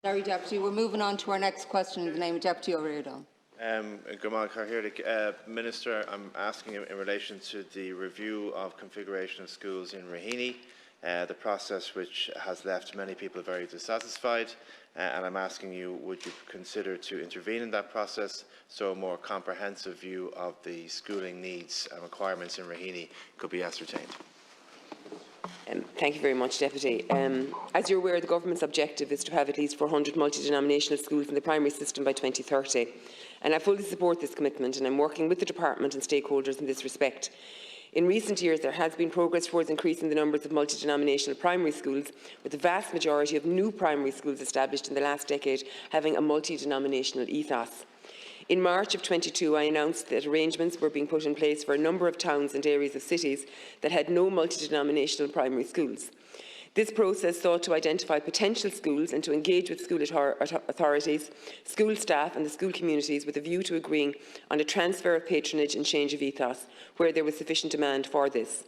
Sorry, Deputy. We're moving on to our next question in the name of Deputy Ríordáin. Minister, I'm asking in relation to the review of configuration of schools in Raheny, the process which has left many people very dissatisfied, and I'm asking you, would you consider to intervene in that process so a more comprehensive view of the schooling needs and requirements in Raheny could be ascertained? Thank you very much, Deputy. As you're aware, the Government's objective is to have at least 400 multi-denominational schools in the primary system by 2030. And I fully support this commitment, and I'm working with the Department and stakeholders in this respect. In recent years, there has been progress towards increasing the numbers of multi-denominational primary schools, with the vast majority of new primary schools established in the last decade having a multi-denominational ethos. In March of 2022, I announced that arrangements were being put in place for a number of towns and areas of cities that had no multi-denominational primary schools. This process sought to identify potential schools and to engage with school authorities, school staff and the school communities with a view to agreeing on a transfer of patronage and change of ethos where there was sufficient demand for this.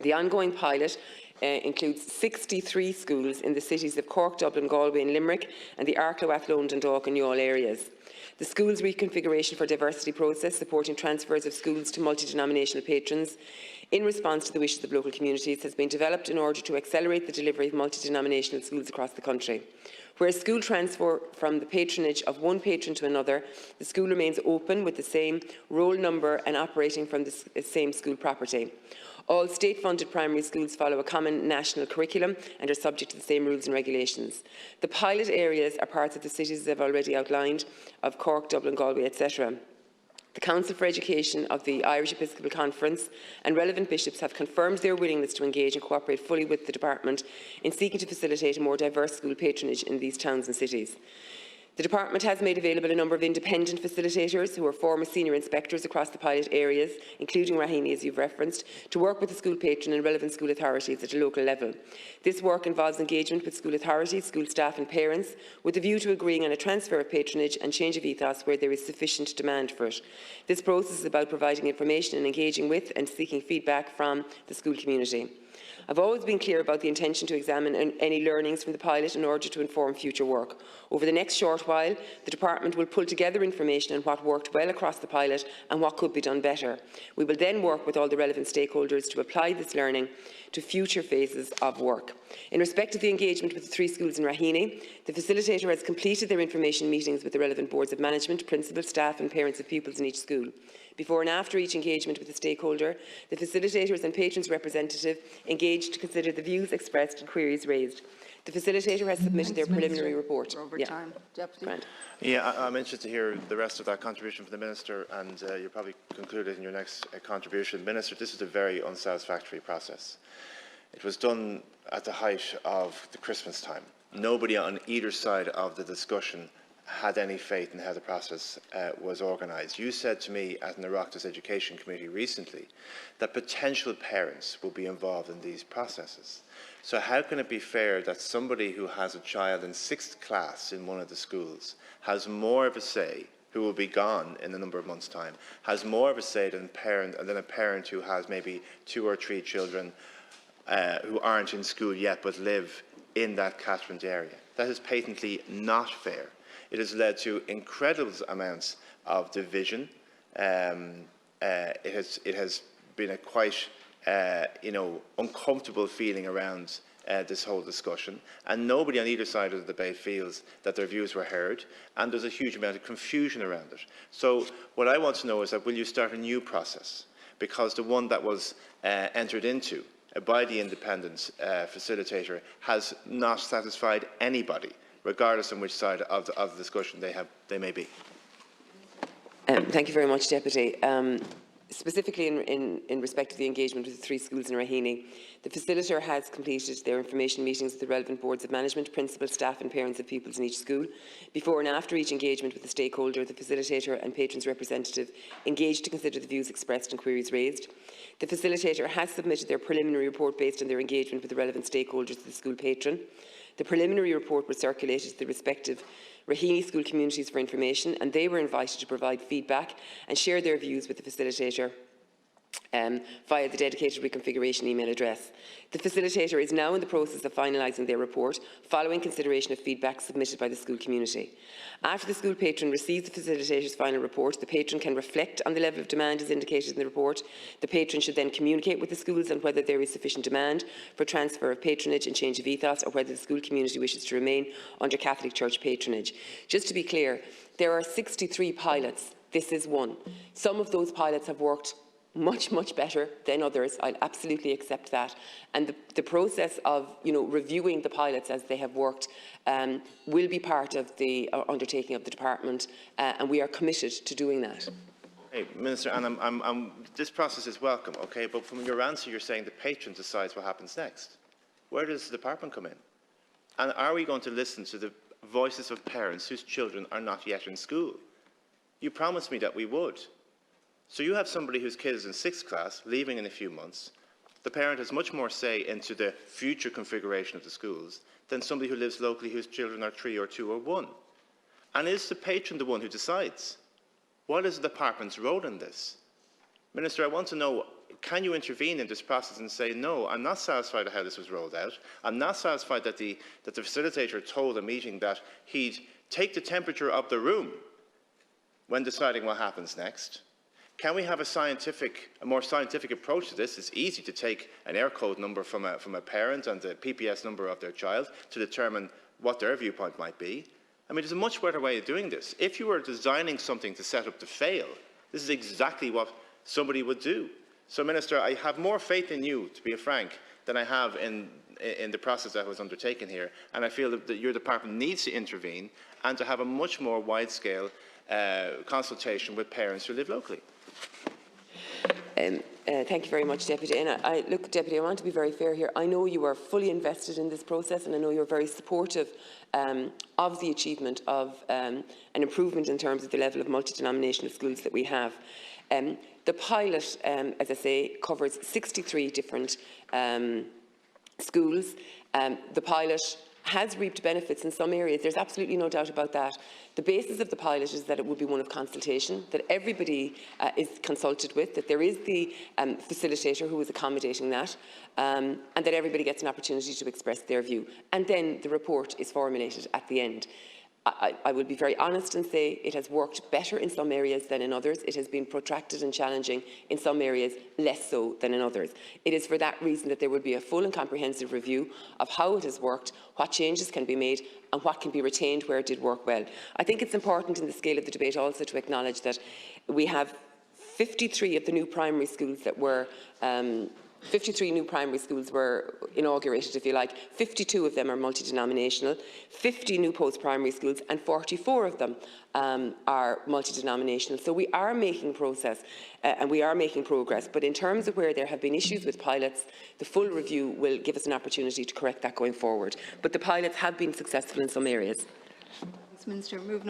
The ongoing pilot includes 63 schools in the cities of Cork, Dublin, Galway and Limerick and the Arklow, Athlone, Dundalk and Youghal areas. The school's reconfiguration for diversity process, supporting transfers of schools to multi-denominational patrons in response to the wishes of local communities, has been developed in order to accelerate the delivery of multi-denominational schools across the country. Where a school transfer from the patronage of one patron to another, the school remains open with the same roll number and operating from the same school property. All state-funded primary schools follow a common national curriculum and are subject to the same rules and regulations. The pilot areas are parts of the cities I've already outlined, of Cork, Dublin, Galway, etc. The Council for Education of the Irish Episcopal Conference and relevant bishops have confirmed their willingness to engage and cooperate fully with the Department in seeking to facilitate a more diverse school patronage in these towns and cities. The Department has made available a number of independent facilitators who are former senior inspectors across the pilot areas, including Raheny, as you've referenced, to work with the school patron and relevant school authorities at a local level. This work involves engagement with school authorities, school staff and parents, with a view to agreeing on a transfer of patronage and change of ethos where there is sufficient demand for it. This process is about providing information and engaging with and seeking feedback from the school community. I've always been clear about the intention to examine any learnings from the pilot in order to inform future work. Over the next short while, the Department will pull together information on what worked well across the pilot and what could be done better. We will then work with all the relevant stakeholders to apply this learning to future phases of work. In respect of the engagement with the 3 schools in Raheny, the facilitator has completed their information meetings with the relevant boards of management, principal, staff and parents of pupils in each school. Before and after each engagement with the stakeholder, the facilitators and patrons representative engaged to consider the views expressed and queries raised. The facilitator has submitted their preliminary report. I'm interested to hear the rest of that contribution from the Minister, and you'll probably conclude it in your next contribution. Minister, this is a very unsatisfactory process. It was done at the height of the Christmas time. Nobody on either side of the discussion had any faith in how the process was organised. You said to me at an Oireachtas Education Committee recently that potential parents will be involved in these processes. So how can it be fair that somebody who has a child in 6th class in one of the schools has more of a say, who will be gone in a number of months' time, has more of a say than a parent who has maybe 2 or 3 children who aren't in school yet but live in that catchment area? That is patently not fair. It has led to incredible amounts of division. It has been a quite uncomfortable feeling around this whole discussion, and nobody on either side of the debate feels that their views were heard, and there's a huge amount of confusion around it. So what I want to know is that will you start a new process? Because the one that was entered into by the independent facilitator has not satisfied anybody, regardless on which side of the discussion they may be. Thank you very much, Deputy. Specifically in respect of the engagement with the 3 schools in Raheny, the facilitator has completed their information meetings with the relevant boards of management, principal, staff and parents of pupils in each school. Before and after each engagement with the stakeholder, the facilitator and patrons representative engaged to consider the views expressed and queries raised. The facilitator has submitted their preliminary report based on their engagement with the relevant stakeholders of the school patron. The preliminary report was circulated to the respective Raheny school communities for information, and they were invited to provide feedback and share their views with the facilitator via the dedicated reconfiguration email address. The facilitator is now in the process of finalising their report, following consideration of feedback submitted by the school community. After the school patron receives the facilitator's final report, the patron can reflect on the level of demand as indicated in the report. The patron should then communicate with the schools on whether there is sufficient demand for transfer of patronage and change of ethos, or whether the school community wishes to remain under Catholic Church patronage. Just to be clear, there are 63 pilots. This is one. Some of those pilots have worked much better than others. I'll absolutely accept that. And the process of reviewing the pilots as they have worked will be part of the undertaking of the department, and we are committed to doing that. Hey, Minister, and this process is welcome, okay, but from your answer you're saying the patron decides what happens next. Where does the department come in? And are we going to listen to the voices of parents whose children are not yet in school? You promised me that we would. So you have somebody whose kid is in 6th class, leaving in a few months. The parent has much more say into the future configuration of the schools than somebody who lives locally whose children are 3 or 2 or 1. And is the patron the one who decides? What is the department's role in this? Minister, I want to know, can you intervene in this process and say, no, I'm not satisfied with how this was rolled out. I'm not satisfied that the facilitator told a meeting that he'd take the temperature of the room when deciding what happens next. Can we have a more scientific approach to this? It's easy to take an air code number from a parent and the PPS number of their child to determine what their viewpoint might be. I mean, there's a much better way of doing this. If you were designing something to set up to fail, this is exactly what somebody would do. So, Minister, I have more faith in you, to be frank, than I have in the process that was undertaken here. And I feel that your department needs to intervene and to have a much more wide-scale consultation with parents who live locally. Thank you very much, Deputy. And look, Deputy, I want to be very fair here. I know you are fully invested in this process, and I know you're very supportive of the achievement of an improvement in terms of the level of multi-denominational schools that we have. The pilot, as I say, covers 63 different schools. The pilot has reaped benefits in some areas. There's absolutely no doubt about that. The basis of the pilot is that it would be one of consultation, that everybody is consulted with, that there is the facilitator who is accommodating that, and that everybody gets an opportunity to express their view. And then the report is formulated at the end. I will be very honest and say it has worked better in some areas than in others. It has been protracted and challenging in some areas, less so than in others. It is for that reason that there will be a full and comprehensive review of how it has worked, what changes can be made and what can be retained where it did work well. I think it's important in the scale of the debate also to acknowledge that we have 53 of the new primary schools that were 53 new primary schools were inaugurated, if you like. 52 of them are multi-denominational, 50 new post-primary schools, and 44 of them are multi-denominational. So we are making and we are making progress. But in terms of where there have been issues with pilots, the full review will give us an opportunity to correct that going forward. But the pilots have been successful in some areas. Thanks, Minister. Moving on.